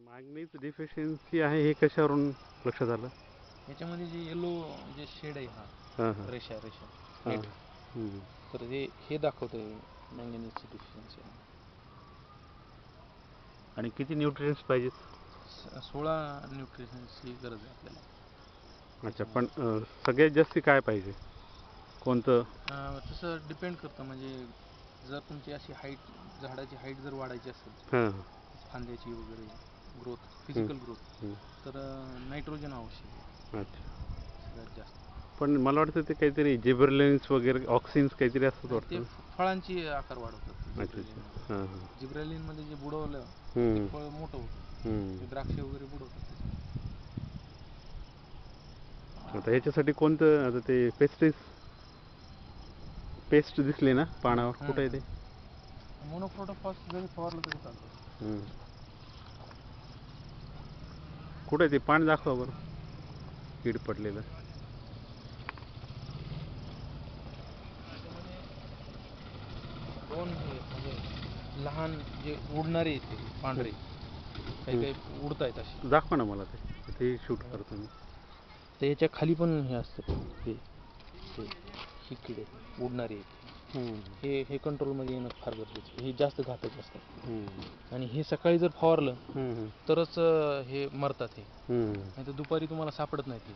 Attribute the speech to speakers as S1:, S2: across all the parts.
S1: Manganese deficiency आहे हे कशावरून लक्षात आलं?
S2: याच्यामध्ये जे येलो जे शेड आहे
S1: हां हां
S2: रेषा
S1: हां
S2: नेट, तर हे दाखवतंय मॅंगनीजची डिफिशियन्सी आहे.
S1: आणि किती न्यूट्रिएंट्स पाहिजेत?
S2: 16 न्यूट्रिशनची गरज आहे आपल्याला.
S1: अच्छा, पण सगळ्यात जास्ती काय पाहिजे? कोणतं?
S2: तसं डिपेंड करतं. म्हणजे जर तुमची अशी हाईट, झाडाची हाईट जर वाढायची असेल,
S1: हां
S2: फांद्याची वगैरे ग्रोथ, फिजिकल ग्रोथ, तर नायट्रोजन आवश्यक आहे
S1: अच्छा.
S2: सगळ्यात जास्त.
S1: पण मला वाटतं ते काहीतरी जिब्रेलिन्स वगैरे ऑक्सिन्स काहीतरी असतात
S2: ते
S1: वाटतं.
S2: फळांची आकार वाढवतात.
S1: अच्छा अच्छा. हां हां.
S2: जिब्रेलिनमध्ये जे बुडवलं ते फळ मोठं होतं. ते द्राक्ष वगैरे बुडवतात.
S1: आता ह्याच्यासाठी कोणतं, आता ते पेस्ट दिसली ना पानावर, कुठं आहे ते?
S2: मोनोक्रोटोफॉस जरी फवारलं तरी चालतं.
S1: कुठं आहे ते? पान दाखवा बरं, कीड पडलेलं.
S2: दोन हे म्हणजे लहान जे उडणारे येते पांढरे, काही काही उडत आहेत असे.
S1: दाखवा ना मला ते शूट करतो मी.
S2: तर याच्या खाली पण हे असतं, हे ही किडे उडणारे आहेत. हे कंट्रोलमध्ये येणं फार गरजेचं आहे. हे जास्त घातक असतात. आणि हे सकाळी जर फवारलं तरच हे मरतात. हे नाही तर दुपारी तुम्हाला सापडत नाहीत.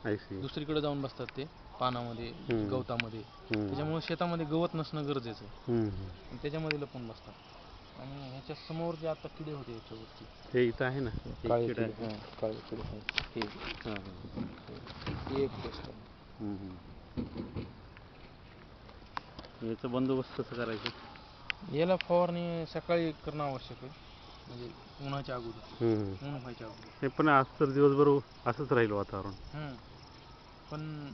S2: हे दुसरीकडे जाऊन बसतात ते पानामध्ये, गवतामध्ये. त्याच्यामुळे शेतामध्ये गवत नसणं गरजेचं आहे. आणि त्याच्यामध्ये लपून बसतात. आणि ह्याच्या समोर जे आता किडे होते याच्यावरती,
S1: हे इथं आहे ना,
S2: काळे किडे. काळे किडे आहेत. हे एक गोष्ट आहे.
S1: याचा बंदोबस्त कसं करायचं?
S2: याला फवारणी सकाळी करणं आवश्यक आहे, म्हणजे उन्हाच्या अगोदर, ऊन व्हायच्या अगोदर.
S1: हे पण आज तर दिवसभर असंच राहील वातावरण.
S2: पण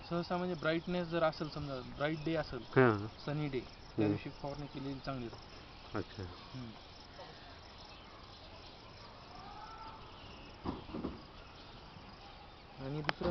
S2: सहसा म्हणजे ब्राईटनेस जर असेल, समजा ब्राईट डे असेल, सनी डे, त्या दिवशी फवारणी केलेली चांगली राहते.
S1: अच्छा.
S2: आणि दुसरं